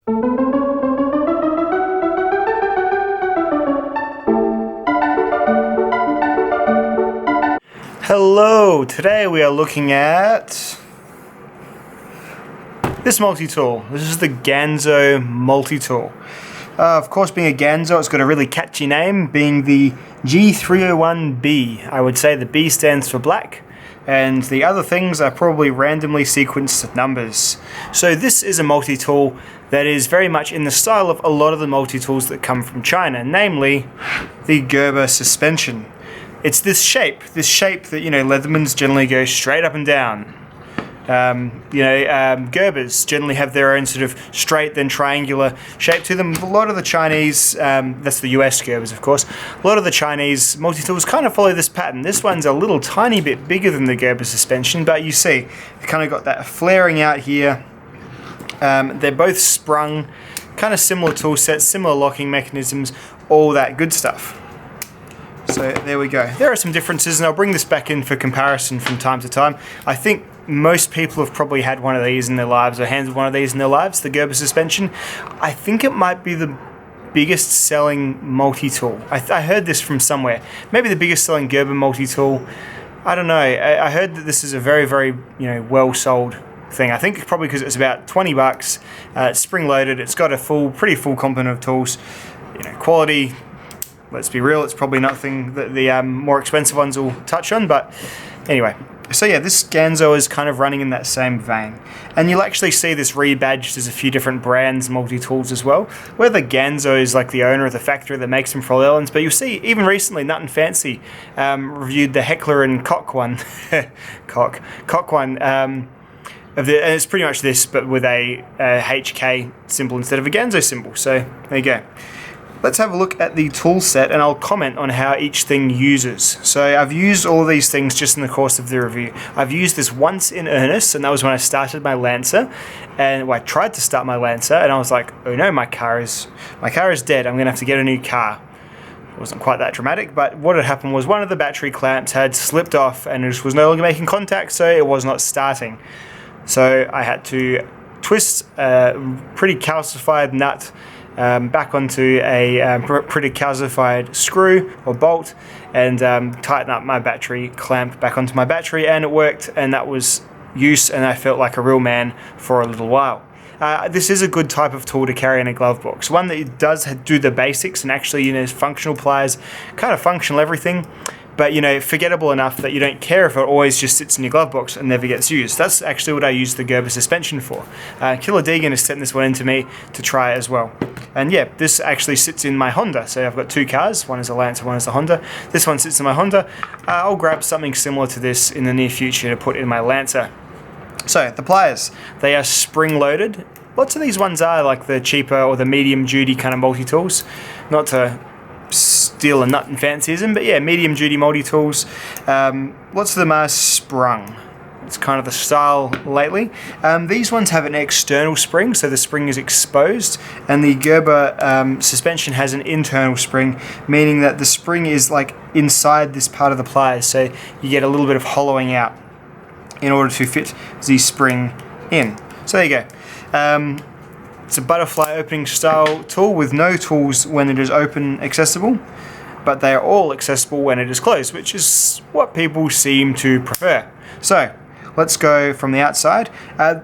Hello, today we are looking at this multi-tool. This is the Ganzo multi-tool. Of course, being a Ganzo, it's got a really catchy name, being the G301B. I would say the B stands for black, and the other things are probably randomly sequenced numbers. So this is a multi-tool that is very much in the style of a lot of the multi-tools that come from China, namely the Gerber suspension. It's this shape that, Leathermans generally go straight up and down. Gerbers generally have their own sort of straight then triangular shape to them. A lot of the Chinese, that's the US Gerbers of course, a lot of the Chinese multi-tools kind of follow this pattern. This one's a little tiny bit bigger than the Gerber suspension, but you see, it's kind of got that flaring out here. They're both sprung, kind of similar tool sets, similar locking mechanisms, all that good stuff. So there we go. There are some differences, and I'll bring this back in for comparison from time to time. I think most people have probably had one of these in their lives or handled one of these in their lives, the Gerber suspension. I think it might be the biggest selling multi-tool. I heard this from somewhere. Maybe the biggest selling Gerber multi-tool. I don't know. I heard that this is a very, very well sold thing. I think probably because it's about 20 bucks. It's spring loaded. It's got a pretty full complement of tools. Quality. Let's be real, it's probably nothing that the more expensive ones will touch on, but anyway. So yeah, this Ganzo is kind of running in that same vein. And you'll actually see this rebadged as a few different brands, multi-tools as well, where the Ganzo is like the owner of the factory that makes them for all islands. But you'll see, even recently, Nut and Fancy reviewed the Heckler and Koch one. Koch one. And it's pretty much this, but with a HK symbol instead of a Ganzo symbol. So there you go. Let's have a look at the tool set, and I'll comment on how each thing uses. So I've used all of these things just in the course of the review. I've used this once in earnest, and that was when I started my Lancer. And I tried to start my Lancer, and I was like, oh no, my car is dead. I'm going to have to get a new car. It wasn't quite that dramatic, but what had happened was one of the battery clamps had slipped off, and it was no longer making contact, so it was not starting. So I had to twist a pretty calcified nut back onto a pretty calcified screw or bolt, and tighten up my battery clamp back onto my battery, and it worked, and that was use, and I felt like a real man for a little while. This is a good type of tool to carry in a glove box, one that does do the basics and actually functional pliers, kind of functional everything, but forgettable enough that you don't care if it always just sits in your glove box and never gets used. That's actually what I use the Gerber suspension for. Killer Deegan has sent this one into me to try as well. And yeah, this actually sits in my Honda. So I've got two cars, one is a Lancer, one is a Honda. This one sits in my Honda. I'll grab something similar to this in the near future to put in my Lancer. So the pliers, they are spring loaded. Lots of these ones are like the cheaper or the medium duty kind of multi-tools. Not to steal a Nut and Fancyism, but yeah, medium duty multi-tools. Lots of them are sprung. It's kind of the style lately. These ones have an external spring, so the spring is exposed, and the Gerber suspension has an internal spring, meaning that the spring is like inside this part of the pliers, so you get a little bit of hollowing out in order to fit the spring in. So there you go. It's a butterfly opening style tool with no tools when it is open accessible, but they are all accessible when it is closed, which is what people seem to prefer. So let's go from the outside.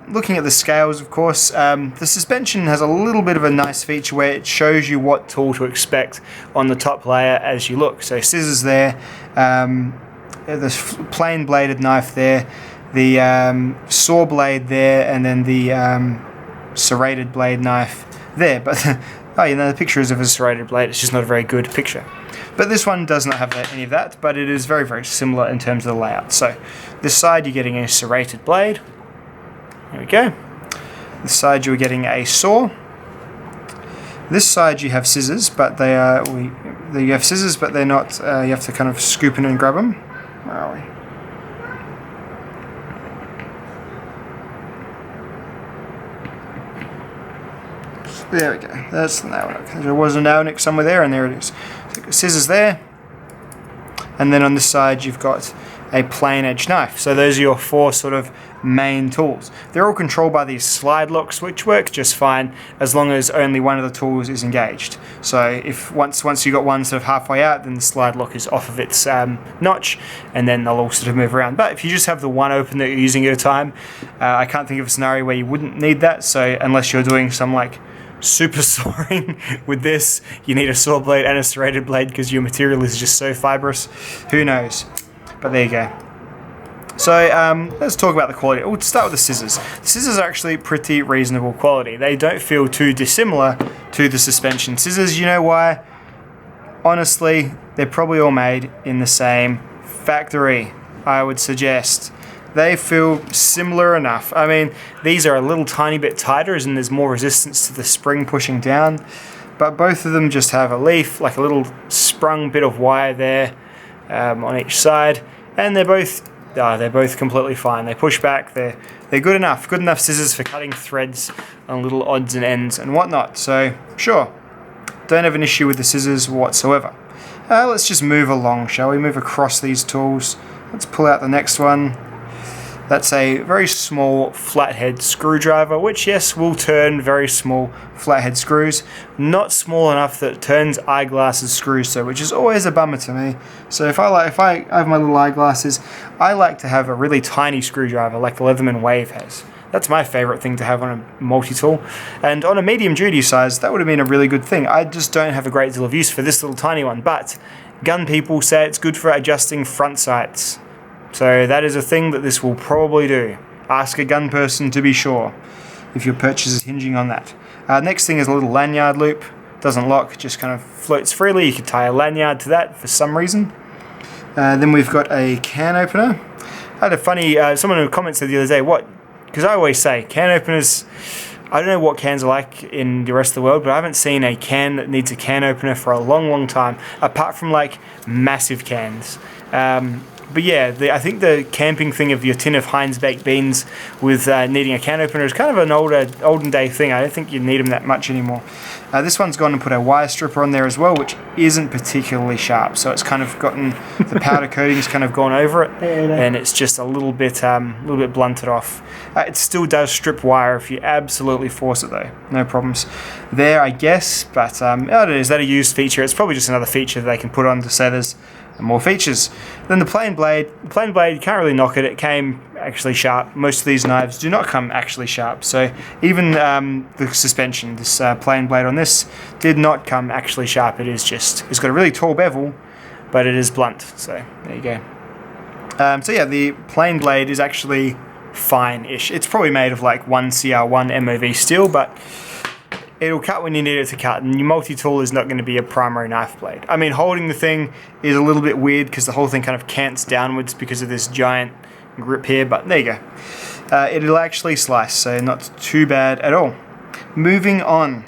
Looking at the scales, of course, the suspension has a little bit of a nice feature where it shows you what tool to expect on the top layer as you look. So scissors there, the plain bladed knife there, the saw blade there, and then the serrated blade knife there. But the picture is of a serrated blade. It's just not a very good picture. But this one does not have any of that, but it is very, very similar in terms of the layout. So this side you're getting a serrated blade. There we go. This side you're getting a saw. This side you have scissors, but they are you have scissors, but they're not. You have to kind of scoop in and grab them. Where are we? There we go. That's the nail nick. There was a nail nick somewhere there, and there it is. So scissors there, and then on this side you've got a plain edge knife. So those are your 4 sort of main tools. They're all controlled by these slide locks, which work just fine as long as only one of the tools is engaged. So if once you got one sort of halfway out, then the slide lock is off of its notch, and then they'll all sort of move around. But if you just have the one open that you're using at a time, I can't think of a scenario where you wouldn't need that. So unless you're doing some like super sawing with this, you need a saw blade and a serrated blade because your material is just so fibrous. Who knows? But there you go. So let's talk about the quality. We'll start with the scissors. The scissors are actually pretty reasonable quality. They don't feel too dissimilar to the suspension scissors. You know why? Honestly, they're probably all made in the same factory, I would suggest. They feel similar enough. I mean, these are a little tiny bit tighter and there's more resistance to the spring pushing down, but both of them just have a leaf, like a little sprung bit of wire there on each side, and they're both completely fine. They push back, they're good enough scissors for cutting threads on little odds and ends and whatnot. So sure, don't have an issue with the scissors whatsoever. Let's just move along, shall we? Move across these tools. Let's pull out the next one. That's a very small flathead screwdriver, which yes, will turn very small flathead screws. Not small enough that it turns eyeglasses screws though, which is always a bummer to me. So if I have my little eyeglasses, I like to have a really tiny screwdriver like the Leatherman Wave has. That's my favorite thing to have on a multi-tool. And on a medium duty size, that would have been a really good thing. I just don't have a great deal of use for this little tiny one, but gun people say it's good for adjusting front sights. So that is a thing that this will probably do. Ask a gun person to be sure if your purchase is hinging on that. Next thing is a little lanyard loop. Doesn't lock, just kind of floats freely. You can tie a lanyard to that for some reason. Then we've got a can opener. I had a funny, someone in the comments said the other day, because I always say can openers, I don't know what cans are like in the rest of the world, but I haven't seen a can that needs a can opener for a long, long time, apart from like massive cans. But yeah, I think the camping thing of your tin of Heinz baked beans with needing a can opener is kind of an olden day thing. I don't think you need them that much anymore. This one's gone and put a wire stripper on there as well, which isn't particularly sharp. So it's kind of gotten the powder coating's kind of gone over it, and it's just a little bit blunted off. It still does strip wire if you absolutely force it though. No problems there, I guess. But I don't know, is that a used feature? It's probably just another feature that they can put on to say there's more features. Then the plain blade. The plain blade, you can't really knock it. It came actually sharp. Most of these knives do not come actually sharp. So even the suspension, this plain blade on this, did not come actually sharp. It's got a really tall bevel, but it is blunt. So there you go. So yeah, the plain blade is actually fine-ish. It's probably made of like 1CR1 MOV steel, but it'll cut when you need it to cut, and your multi-tool is not going to be a primary knife blade. I mean, holding the thing is a little bit weird because the whole thing kind of cants downwards because of this giant grip here, but there you go. It'll actually slice, so not too bad at all. Moving on.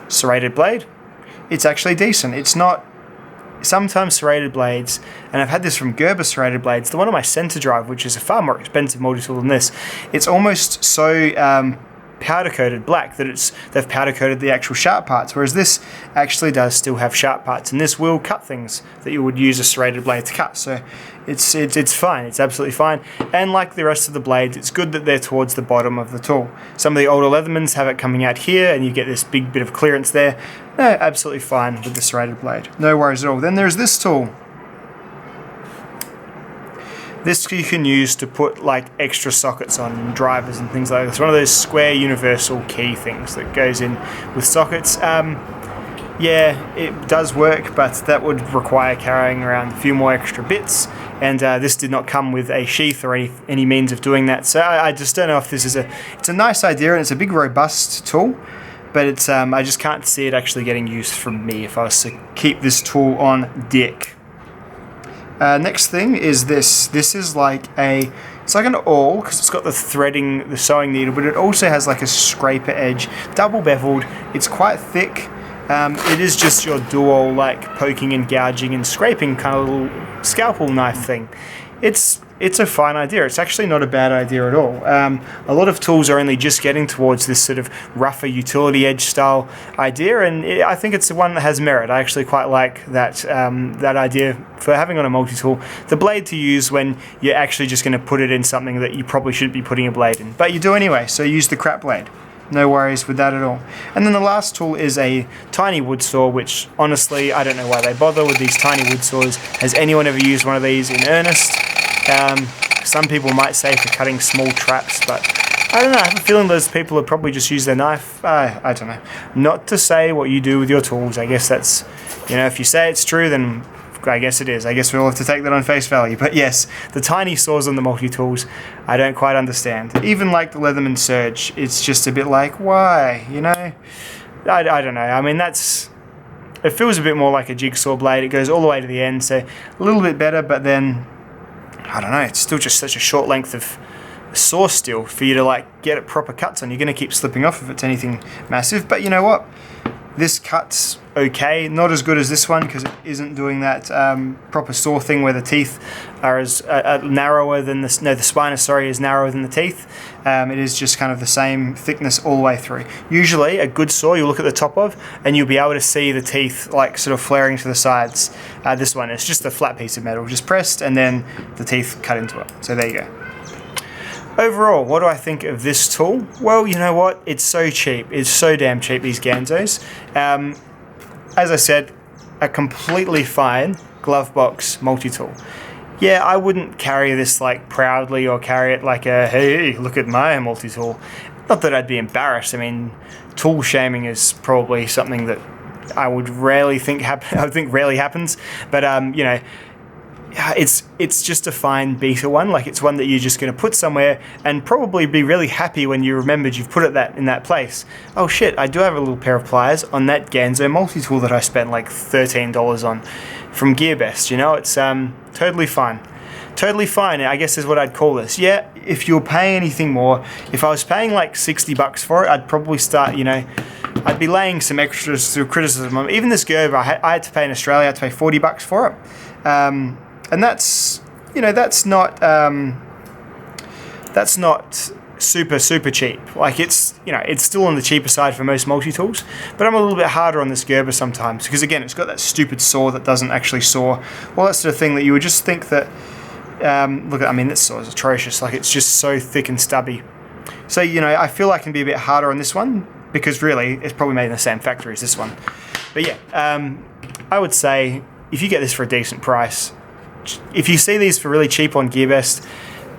Serrated blade. It's actually decent. It's not... Sometimes serrated blades, and I've had this from Gerber serrated blades, the one on my center drive, which is a far more expensive multi-tool than this, it's almost so... powder coated black that they've powder coated the actual sharp parts, whereas this actually does still have sharp parts, and this will cut things that you would use a serrated blade to cut. So it's fine, it's absolutely fine. And like the rest of the blades, it's good that they're towards the bottom of the tool. Some of the older Leathermans have it coming out here and you get this big bit of clearance there. No, absolutely fine with the serrated blade, no worries at all. Then there's this tool. This you can use to put like extra sockets on drivers and things like that. It's one of those square universal key things that goes in with sockets. Yeah, it does work, but that would require carrying around a few more extra bits, and this did not come with a sheath or any means of doing that. So I just don't know if this is it's a nice idea, and it's a big robust tool, but it's I just can't see it actually getting used from me if I was to keep this tool on deck. Next thing is this. This is like it's like an awl because it's got the threading, the sewing needle, but it also has like a scraper edge, double beveled. It's quite thick. It is just your dual like poking and gouging and scraping kind of little scalpel knife thing. It's it's a fine idea. It's actually not a bad idea at all. A lot of tools are only just getting towards this sort of rougher utility edge style idea, and I think it's the one that has merit. I actually quite like that that idea for having on a multi-tool the blade to use when you're actually just going to put it in something that you probably shouldn't be putting a blade in. But you do anyway, so use the crap blade. No worries with that at all. And then the last tool is a tiny wood saw, which honestly, I don't know why they bother with these tiny wood saws. Has anyone ever used one of these in earnest? Some people might say for cutting small traps, but I don't know. I have a feeling those people would probably just use their knife. I don't know. Not to say what you do with your tools. I guess that's, you know, if you say it's true, then I guess it is. I guess we'll have to take that on face value. But yes, the tiny saws on the multi-tools, I don't quite understand. Even like the Leatherman Surge, it's just a bit like, why? You know? I don't know. I mean, it feels a bit more like a jigsaw blade. It goes all the way to the end, so a little bit better, but then, I don't know, it's still just such a short length of saw steel for you to like get it proper cuts on. You're going to keep slipping off if it's anything massive, but you know what? This cuts okay, not as good as this one because it isn't doing that proper saw thing where the teeth are as narrower than the spine is narrower than the teeth. It is just kind of the same thickness all the way through. Usually a good saw you'll look at the top of and you'll be able to see the teeth like sort of flaring to the sides. This one is just a flat piece of metal, just pressed and then the teeth cut into it. So there you go. Overall, what do I think of this tool? Well, you know what? It's so cheap. It's so damn cheap, these Ganzos. As I said, a completely fine glove box multi-tool. Yeah, I wouldn't carry this like proudly or carry it like a, hey, look at my multi-tool. Not that I'd be embarrassed. I mean, tool shaming is probably something that I would rarely think rarely happens. But, you know, it's just a fine beta one. Like it's one that you're just going to put somewhere and probably be really happy when you remembered you've put it in that place. Oh shit, I do have a little pair of pliers on that Ganzo multi-tool that I spent like $13 on from GearBest. You know, it's totally fine. Totally fine, I guess is what I'd call this. Yeah, if you're paying anything more, if I was paying like $60 for it, I'd probably start, you know, I'd be laying some extras through criticism. Even this Gerber, I had to pay in Australia, I had to pay $40 for it. And that's, you know, that's not super cheap. Like it's, you know, it's still on the cheaper side for most multi-tools, but I'm a little bit harder on this Gerber sometimes because again, it's got that stupid saw that doesn't actually saw. Well, that's the thing that you would just think that, look at, I mean, this saw is atrocious. Like it's just so thick and stubby. So, you know, I feel I can be a bit harder on this one because really it's probably made in the same factory as this one. But yeah, I would say if you get this for a decent price, if you see these for really cheap on GearBest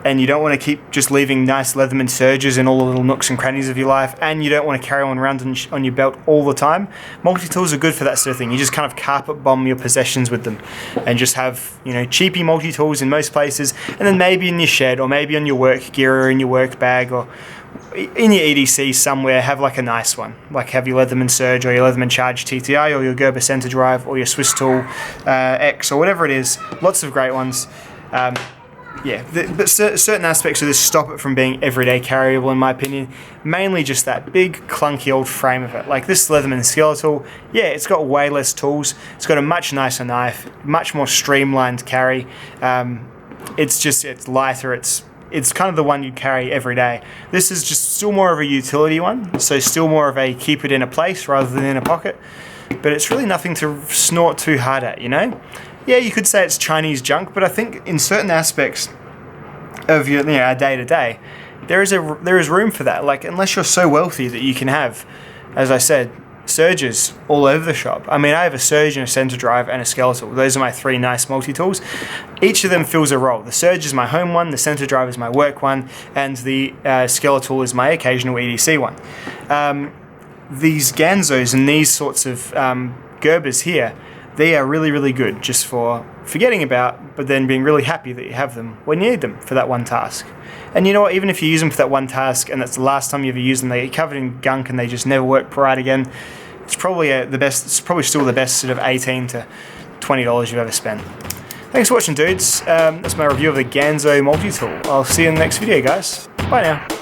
and you don't want to keep just leaving nice Leatherman Surges in all the little nooks and crannies of your life and you don't want to carry one around on your belt all the time, multi-tools are good for that sort of thing. You just kind of carpet bomb your possessions with them and just have, you know, cheapy multi-tools in most places and then maybe in your shed or maybe on your work gear or in your work bag or in your EDC somewhere, have like a nice one. Like have your Leatherman Surge or your Leatherman Charge TTI or your Gerber Center Drive or your Swiss Tool X or whatever it is. Lots of great ones. Yeah, but certain aspects of this stop it from being everyday carryable in my opinion. Mainly just that big clunky old frame of it. Like this Leatherman Skeletal, yeah, it's got way less tools. It's got a much nicer knife, much more streamlined carry. It's lighter, it's kind of the one you'd carry every day. This is just still more of a utility one, so still more of a keep it in a place rather than in a pocket. But it's really nothing to snort too hard at, you know? Yeah, you could say it's Chinese junk, but I think in certain aspects of your, our day-to-day, there is room for that. Like, unless you're so wealthy that you can have, as I said, Surges all over the shop. I mean, I have a Surge and a Center Drive and a Skeletal. Those are my three nice multi-tools. Each of them fills a role. The Surge is my home one, the Center Drive is my work one, and the Skeletal is my occasional EDC one. These Ganzos and these sorts of Gerbers here, they are really, really good just for forgetting about, but then being really happy that you have them when you need them for that one task. And you know what, even if you use them for that one task and that's the last time you ever use them, they get covered in gunk and they just never work right again, it's probably it's probably still the best sort of $18 to $20 you've ever spent. Thanks for watching, dudes. That's my review of the Ganzo multi-tool. I'll see you in the next video, guys. Bye now.